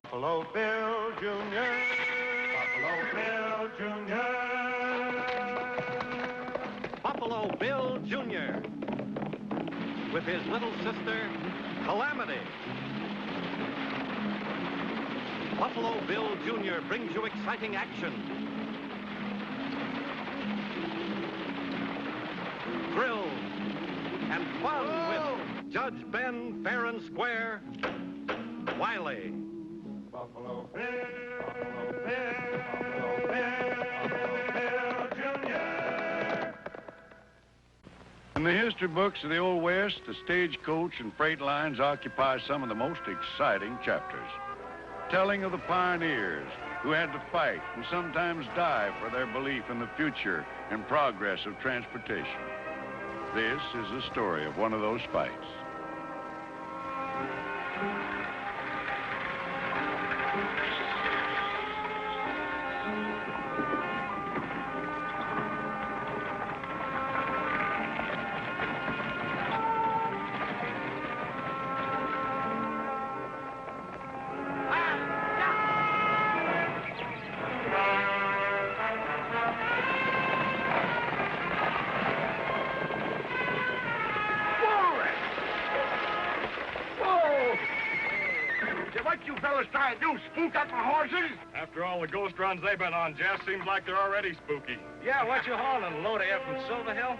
Buffalo Bill Jr. Buffalo Bill Jr. Buffalo Bill Jr. with his little sister, Calamity. Buffalo Bill Jr. brings you exciting action, thrills, and fun with Judge Ben, fair and square, Wiley. Buffalo Bill, Buffalo Bill, Buffalo Bill Jr. In the history books of the Old West, the stagecoach and freight lines occupy some of the most exciting chapters, telling of the pioneers who had to fight and sometimes die for their belief in the future and progress of transportation. This is the story of one of those fights. After all the ghost runs they've been on, Jess, seems like they're already spooky. Yeah, what you hauling, load of air from Silver Hill?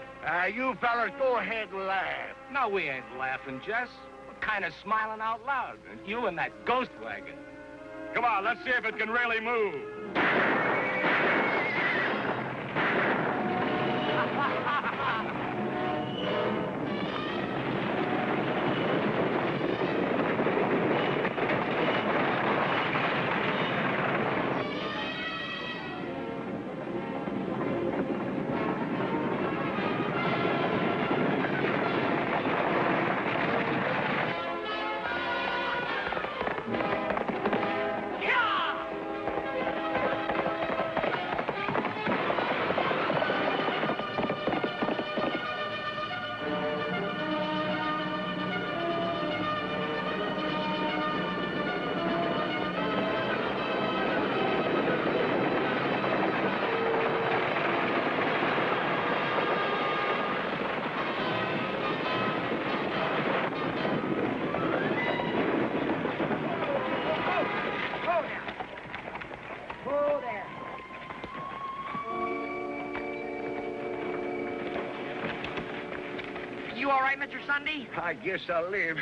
You fellas go ahead and laugh. No, we ain't laughing, Jess. We're kind of smiling out loud. You and that ghost wagon. Come on, let's see if it can really move. You all right, Mr. Sunday? I guess I'll live.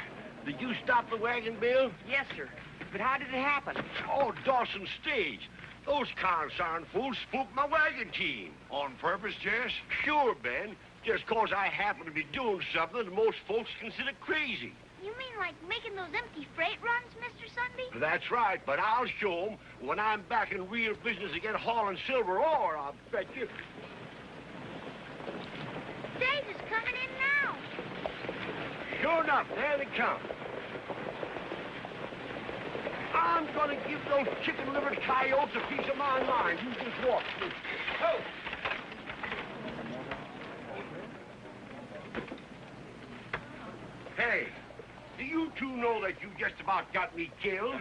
Did you stop the wagon, Bill? Yes, sir. But how did it happen? Oh, Dawson's stage. Those consarn fools spooked my wagon team. On purpose, Jess? Sure, Ben. Just 'cause I happen to be doing something that most folks consider crazy. You mean like making those empty freight runs, Mr. Sunday? That's right, but I'll show 'em when I'm back in real business again hauling silver ore, I'll bet you. Stage is coming in now. Sure enough, there they come. I'm gonna give those chicken-livered coyotes a piece of my mind. You just walk. Oh! Hey, do you two know that you just about got me killed?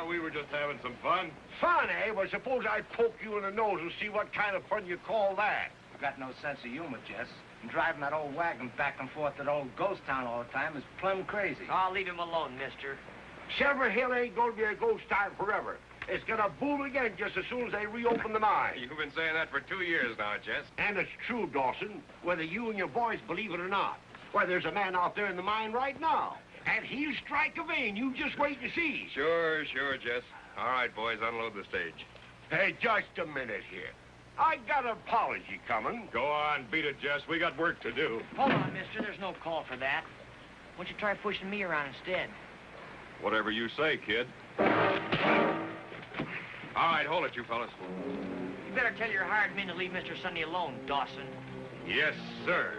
We were just having some fun. Fun, eh? Well, suppose I poke you in the nose and see what kind of fun you call that. I've got no sense of humor, Jess. And driving that old wagon back and forth to that old ghost town all the time is plumb crazy. I'll leave him alone, mister. Silver Hill ain't gonna be a ghost town forever. It's gonna boom again just as soon as they reopen the mine. You've been saying that for 2 years now, Jess. And it's true, Dawson, whether you and your boys believe it or not. Why, there's a man out there in the mine right now. And he'll strike a vein. You just wait and see. Sure, Jess. All right, boys, unload the stage. Hey, just a minute here. I got an apology coming. Go on, beat it, Jess. We got work to do. Hold on, mister. There's no call for that. Why don't you try pushing me around instead? Whatever you say, kid. All right, hold it, you fellas. You better tell your hired men to leave Mr. Sunday alone, Dawson. Yes, sir.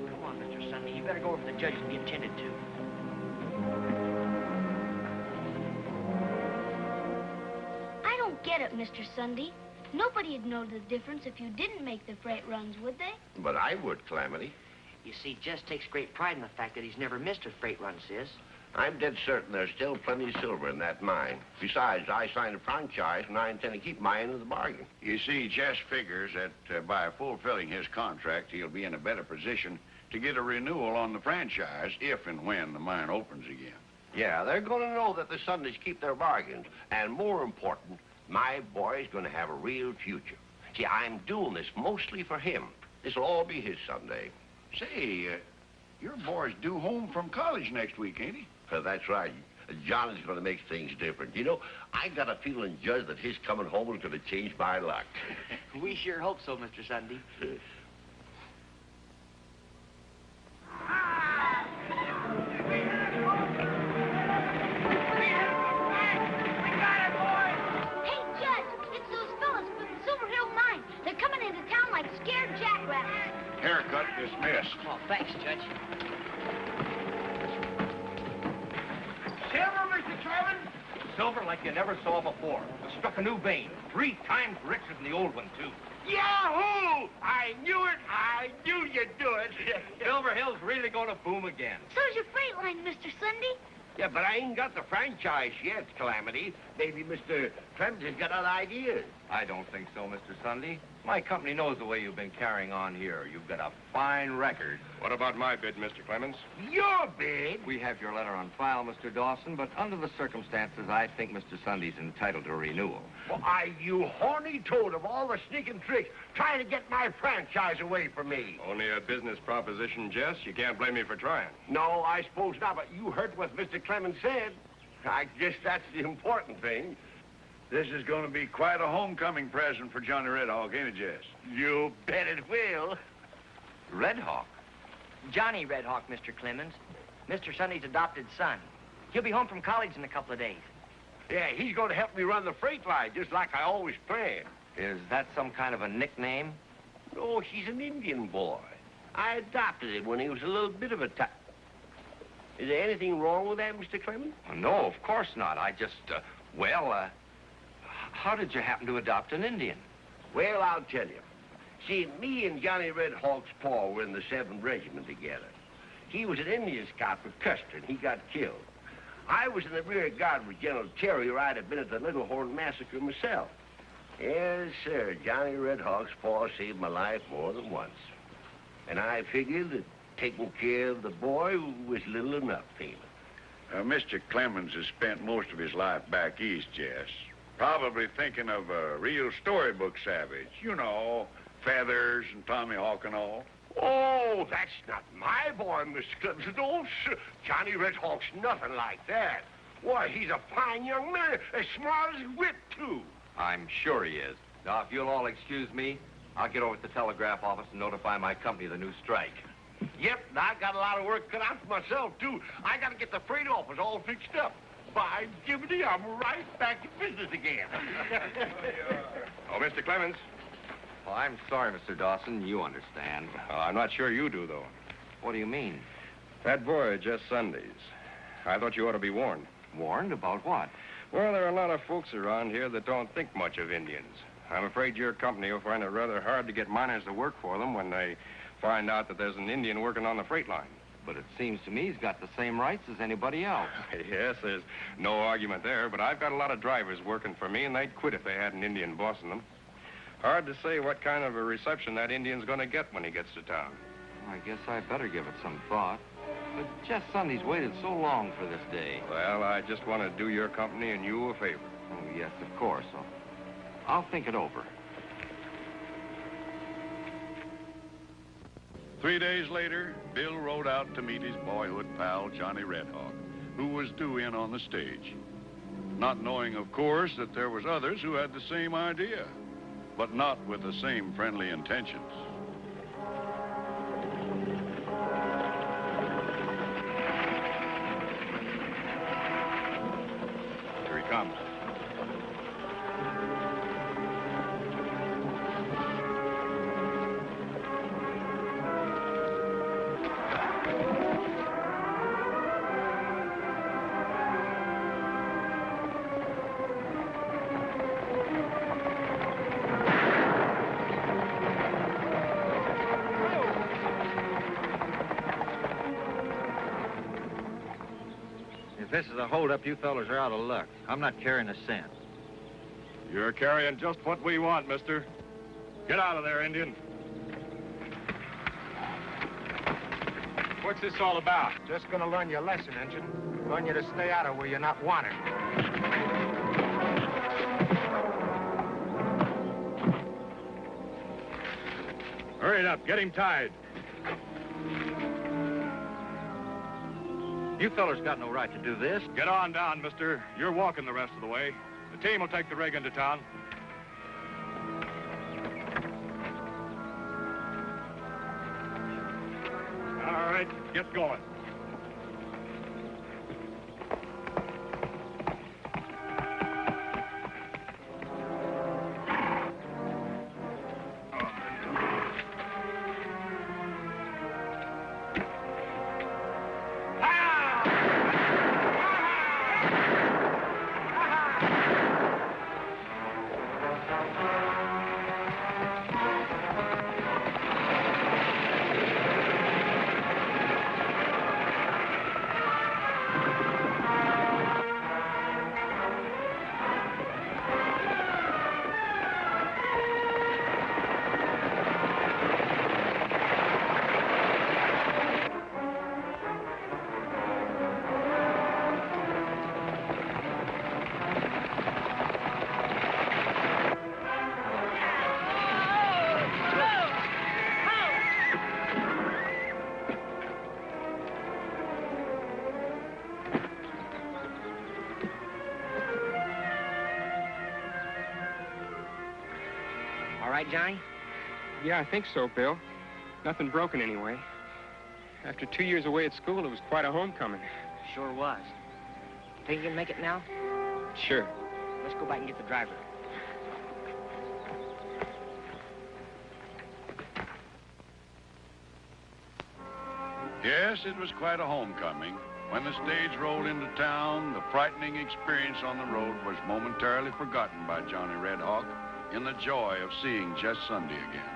Come on, Mr. Sunday. You better go over to the judge and get tended to. I don't get it, Mr. Sunday. Nobody'd know the difference if you didn't make the freight runs, would they? But I would, Calamity. You see, Jess takes great pride in the fact that he's never missed a freight run, Sis. I'm dead certain there's still plenty of silver in that mine. Besides, I signed a franchise, and I intend to keep my end of the bargain. You see, Jess figures that by fulfilling his contract, he'll be in a better position to get a renewal on the franchise if and when the mine opens again. Yeah, they're going to know that the Sundays keep their bargains. And more important, my boy's going to have a real future. See, I'm doing this mostly for him. This'll all be his Sunday. Say, your boy's due home from college next week, ain't he? That's right. John is going to make things different. You know, I got a feeling, Judge, that his coming home is going to change my luck. We sure hope so, Mr. Sunday. Hey, Judge, it's those fellas from the Silver Hill Mine. They're coming into town like scared jackrabbits. Haircut dismissed. Oh, thanks, Judge. Silver, Mr. Clemens? Silver like you never saw before. Struck a new vein. 3 times richer than the old one, too. Yahoo! I knew it! I knew you'd do it! Silver Hill's really going to boom again. So's your freight line, Mr. Sunday. Yeah, but I ain't got the franchise yet, Calamity. Maybe Mr. Clemens has got other ideas. I don't think so, Mr. Sunday. My company knows the way you've been carrying on here. You've got a fine record. What about my bid, Mr. Clemens? Your bid? We have your letter on file, Mr. Dawson, but under the circumstances, I think Mr. Sunday's entitled to a renewal. Why, you horny toad of all the sneaking tricks, trying to get my franchise away from me. Only a business proposition, Jess. You can't blame me for trying. No, I suppose not, but you heard what Mr. Clemens said. I guess that's the important thing. This is going to be quite a homecoming present for Johnny Red Hawk, ain't it, Jess? You bet it will. Red Hawk? Johnny Red Hawk, Mr. Clemens. Mr. Sunday's adopted son. He'll be home from college in a couple of days. Yeah, he's going to help me run the freight line, just like I always planned. Is that some kind of a nickname? No, he's an Indian boy. I adopted him when he was a little bit of a Is there anything wrong with that, Mr. Clemens? No, of course not. I just, how did you happen to adopt an Indian? Well, I'll tell you. See, me and Johnny Red Hawk's pa were in the 7th Regiment together. He was an Indian scout for Custer, and he got killed. I was in the rear guard with General Terry, or I'd have been at the Little Horn Massacre myself. Yes, sir, Johnny Red Hawk's pa saved my life more than once. And I figured that taking care of the boy was little enough for him. Mr. Clemens has spent most of his life back east, Jess. Probably thinking of a real storybook savage. You know, Feathers and Tommy Hawk and all. Oh, that's not my boy, Mr. Clemens. No, sir. Johnny Red Hawk's nothing like that. Why, he's a fine young man, as smart as wit, too. I'm sure he is. Now, if you'll all excuse me, I'll get over to the telegraph office and notify my company of the new strike. Yep, and I got a lot of work cut out for myself, too. I got to get the freight office all fixed up. By Jiminy, I'm right back to business again. Oh, Mr. Clemens. Oh, I'm sorry, Mr. Dawson. You understand. I'm not sure you do, though. What do you mean? That boy, Jess Sundays. I thought you ought to be warned. Warned about what? Well, there are a lot of folks around here that don't think much of Indians. I'm afraid your company will find it rather hard to get miners to work for them when they find out that there's an Indian working on the freight line. But it seems to me he's got the same rights as anybody else. Yes, there's no argument there, but I've got a lot of drivers working for me, and they'd quit if they had an Indian bossing them. Hard to say what kind of a reception that Indian's going to get when he gets to town. I guess I better give it some thought. But Jess Sunday's waited so long for this day. Well, I just want to do your company and you a favor. Oh, yes, of course. I'll think it over. 3 days later, Bill rode out to meet his boyhood pal, Johnny Red Hawk, who was due in on the stage. Not knowing, of course, that there was others who had the same idea, but not with the same friendly intentions. Here he comes. If this is a holdup, you fellas are out of luck. I'm not carrying a cent. You're carrying just what we want, mister. Get out of there, Indian. What's this all about? Just gonna learn your lesson, Injun. Learn you to stay out of where you're not wanted. Hurry it up. Get him tied. You fellas got no right to do this. Get on down, mister. You're walking the rest of the way. The team will take the rig into town. All right, get going. All right, Johnny? Yeah, I think so, Bill. Nothing broken anyway. After 2 years away at school, it was quite a homecoming. Sure was. Think you can make it now? Sure. Let's go back and get the driver. Yes, it was quite a homecoming. When the stage rolled into town, the frightening experience on the road was momentarily forgotten by Johnny Red Hawk in the joy of seeing Just Sunday again.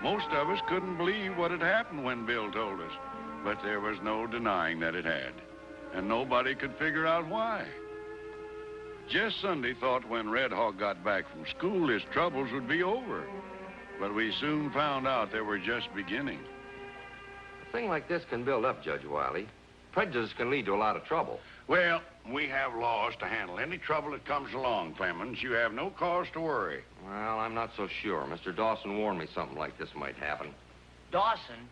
Most of us couldn't believe what had happened when Bill told us, but there was no denying that it had, and nobody could figure out why. Just Sunday thought when Red Hawk got back from school, his troubles would be over, but we soon found out they were just beginning. A thing like this can build up, Judge Wiley. Prejudice can lead to a lot of trouble. Well, we have laws to handle any trouble that comes along, Clemens. You have no cause to worry. Well, I'm not so sure. Mr. Dawson warned me something like this might happen. Dawson?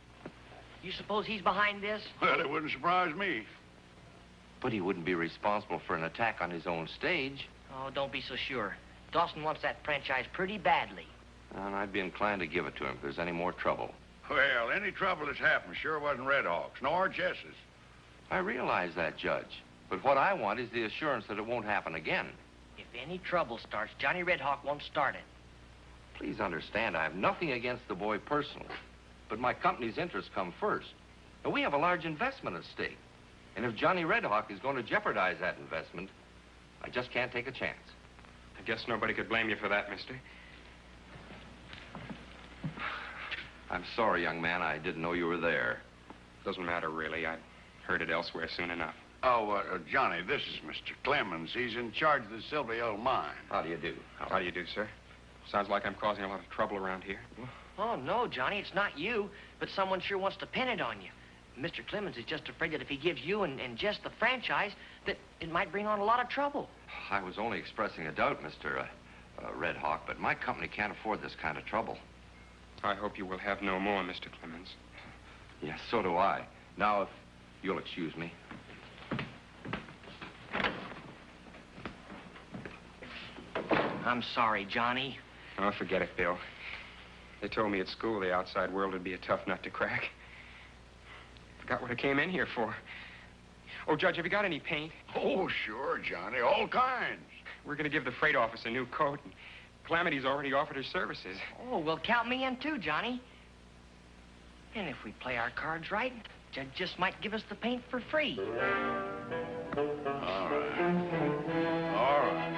You suppose he's behind this? Well, it wouldn't surprise me. But he wouldn't be responsible for an attack on his own stage. Oh, don't be so sure. Dawson wants that franchise pretty badly. And I'd be inclined to give it to him if there's any more trouble. Well, any trouble that's happened sure wasn't Red Hawk's, nor Jess's. I realize that, Judge. But what I want is the assurance that it won't happen again. If any trouble starts, Johnny Red Hawk won't start it. Please understand, I have nothing against the boy personally. But my company's interests come first. And we have a large investment at stake. And if Johnny Red Hawk is going to jeopardize that investment, I just can't take a chance. I guess nobody could blame you for that, mister. I'm sorry, young man. I didn't know you were there. Doesn't matter, really. I heard it elsewhere soon enough. Oh, Johnny, this is Mr. Clemens. He's in charge of the Silvio mine. How do you do? How do you do, sir? Sounds like I'm causing a lot of trouble around here. Oh, no, Johnny, it's not you, but someone sure wants to pin it on you. Mr. Clemens is just afraid that if he gives you and Jess the franchise, that it might bring on a lot of trouble. I was only expressing a doubt, Mr. Red Hawk, but my company can't afford this kind of trouble. I hope you will have no more, Mr. Clemens. Yes, so do I. Now, if you'll excuse me. I'm sorry, Johnny. Oh, forget it, Bill. They told me at school the outside world would be a tough nut to crack. Forgot what I came in here for. Oh, Judge, have you got any paint? Oh, sure, Johnny, all kinds. We're going to give the freight office a new coat, and Calamity's already offered her services. Oh, well, count me in too, Johnny. And if we play our cards right, Judge just might give us the paint for free. All right. All right.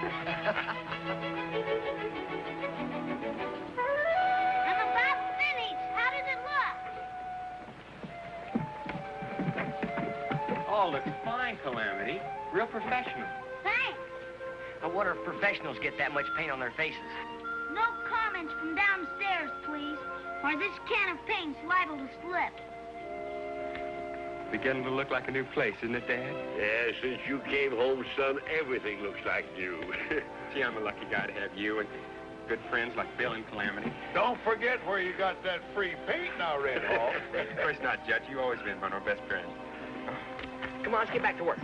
I'm about finished. How does it look? all looks fine, Calamity. Real professional. Thanks. I wonder if professionals get that much paint on their faces. No comments from downstairs, please, or this can of paint's liable to slip. Beginning to look like a new place, isn't it, Dad? Yeah, since you came home, son, everything looks like new. Gee, I'm a lucky guy to have you and good friends like Bill and Calamity. Don't forget where you got that free paint now, Red Hawk. Of course not, Judge. You've always been one of our best friends. Come on, let's get back to work.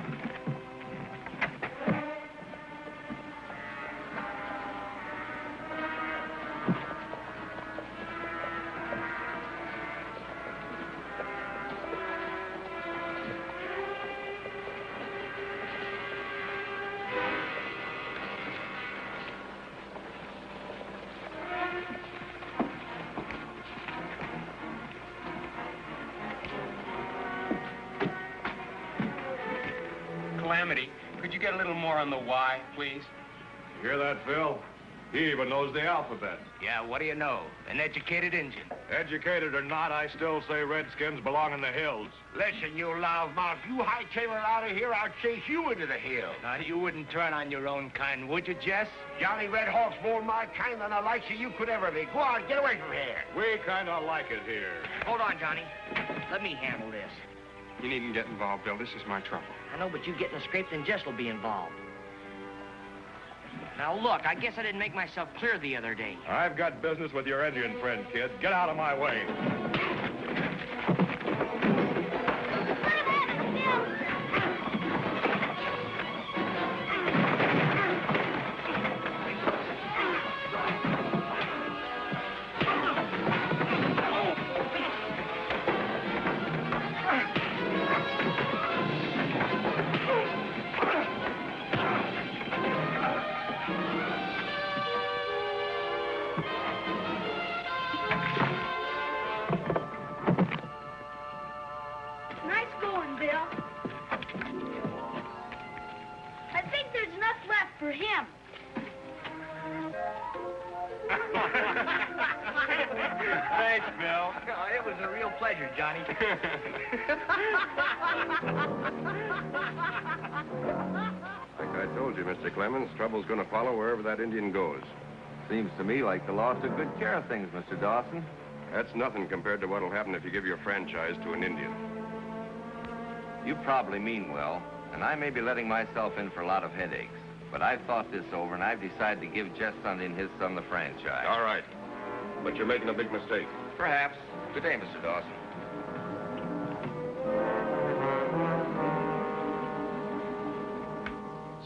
Calamity, could you get a little more on the Y, please? You hear that, Phil? He even knows the alphabet. Yeah, what do you know? An educated Injun. Educated or not, I still say Redskins belong in the hills. Listen, you loudmouth, you hightail it out of here, I'll chase you into the hills. Now, you wouldn't turn on your own kind, would you, Jess? Johnny Red Hawk's more my kind than the likes of you could ever be. Go on, get away from here. We kind of like it here. Hold on, Johnny. Let me handle this. You needn't get involved, Bill. This is my trouble. I know, but you getting scraped and Jess will be involved. Now, look, I guess I didn't make myself clear the other day. I've got business with your Indian friend, kid. Get out of my way. Nice going, Bill. I think there's enough left for him. Thanks, Bill. It was a real pleasure, Johnny. Like I told you, Mr. Clemens, trouble's going to follow wherever that Indian goes. Seems to me like the law took good care of things, Mr. Dawson. That's nothing compared to what'll happen if you give your franchise to an Indian. You probably mean well, and I may be letting myself in for a lot of headaches. But I've thought this over, and I've decided to give Jess Sunday and his son the franchise. All right. But you're making a big mistake. Perhaps. Good day, Mr. Dawson.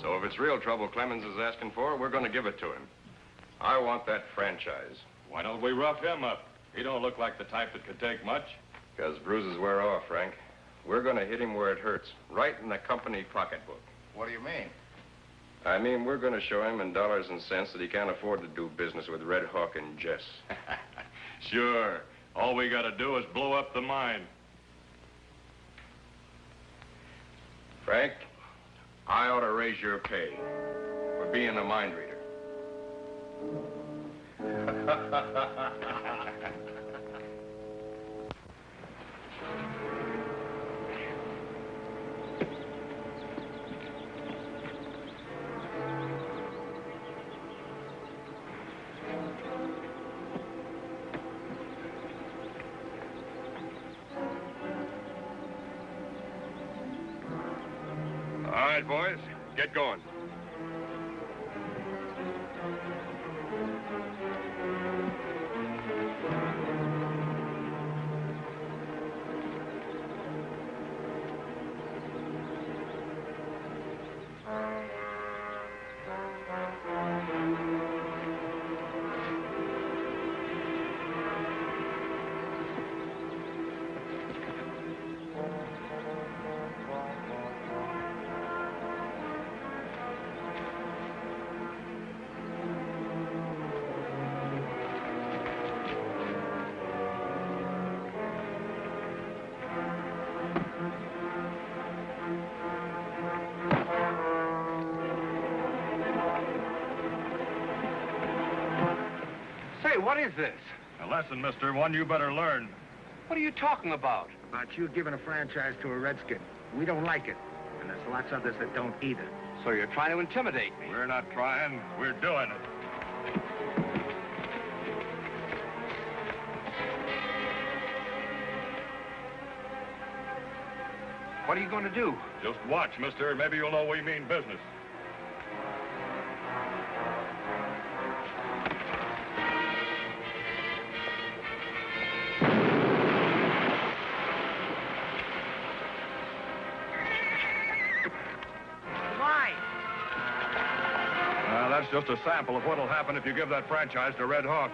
So if it's real trouble Clemens is asking for, we're going to give it to him. I want that franchise. Why don't we rough him up? He don't look like the type that could take much. Because bruises wear off, Frank. We're going to hit him where it hurts, right in the company pocketbook. What do you mean? I mean, we're going to show him in dollars and cents that he can't afford to do business with Red Hawk and Jess. Sure. All we got to do is blow up the mine. Frank, I ought to raise your pay for being a mind reader. All right, boys, get going. Say, what is this? A lesson, mister, one you better learn. What are you talking about? about you giving a franchise to a redskin. We don't like it. And there's lots of others that don't either. So you're trying to intimidate me. We're not trying. We're doing it. What are you going to do? Just watch, mister. Maybe you'll know we mean business. Why? That's just a sample of what'll happen if you give that franchise to Red Hawk.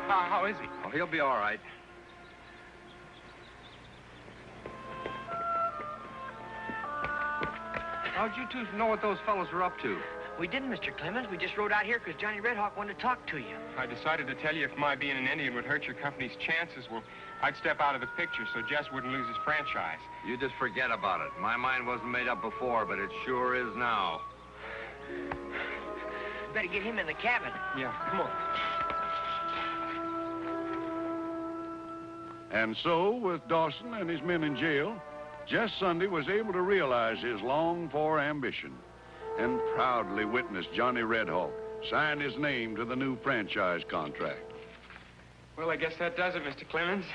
How is he? Oh, he'll be all right. How'd you two know what those fellows were up to? We didn't, Mr. Clemens. We just rode out here because Johnny Red Hawk wanted to talk to you. I decided to tell you if my being an Indian would hurt your company's chances, well, I'd step out of the picture so Jess wouldn't lose his franchise. You just forget about it. My mind wasn't made up before, but it sure is now. Better get him in the cabin. Yeah, come on. And so, with Dawson and his men in jail, Jess Sunday was able to realize his longed-for ambition and proudly witnessed Johnny Red Hawk sign his name to the new franchise contract. Well, I guess that does it, Mr. Clemens.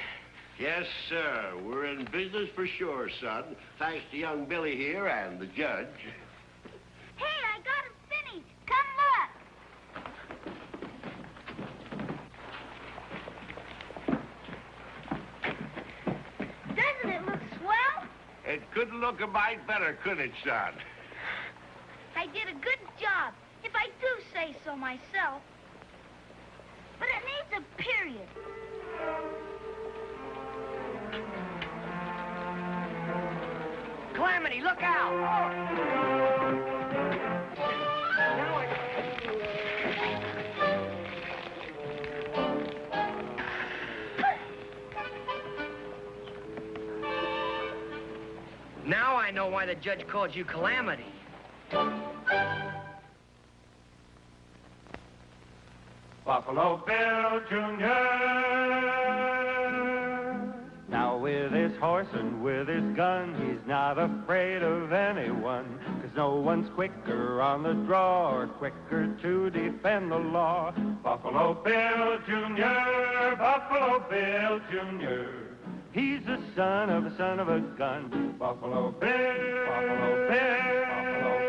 Yes, sir. We're in business for sure, son. Thanks to young Billy here and the judge. Hey, I got it finished. Come look. Doesn't it look swell? It couldn't look a mite better, could it, son? I did a good job, if I do say so myself. But it needs a period. Calamity, look out! Now I know why the judge called you Calamity. Buffalo Bill Jr. Now with his horse and with his gun, he's not afraid of anyone, 'cause no one's quicker on the draw or quicker to defend the law. Buffalo Bill Jr., Buffalo Bill Jr. He's the son of a gun. Buffalo Bill, Buffalo Bill, Buffalo Bill.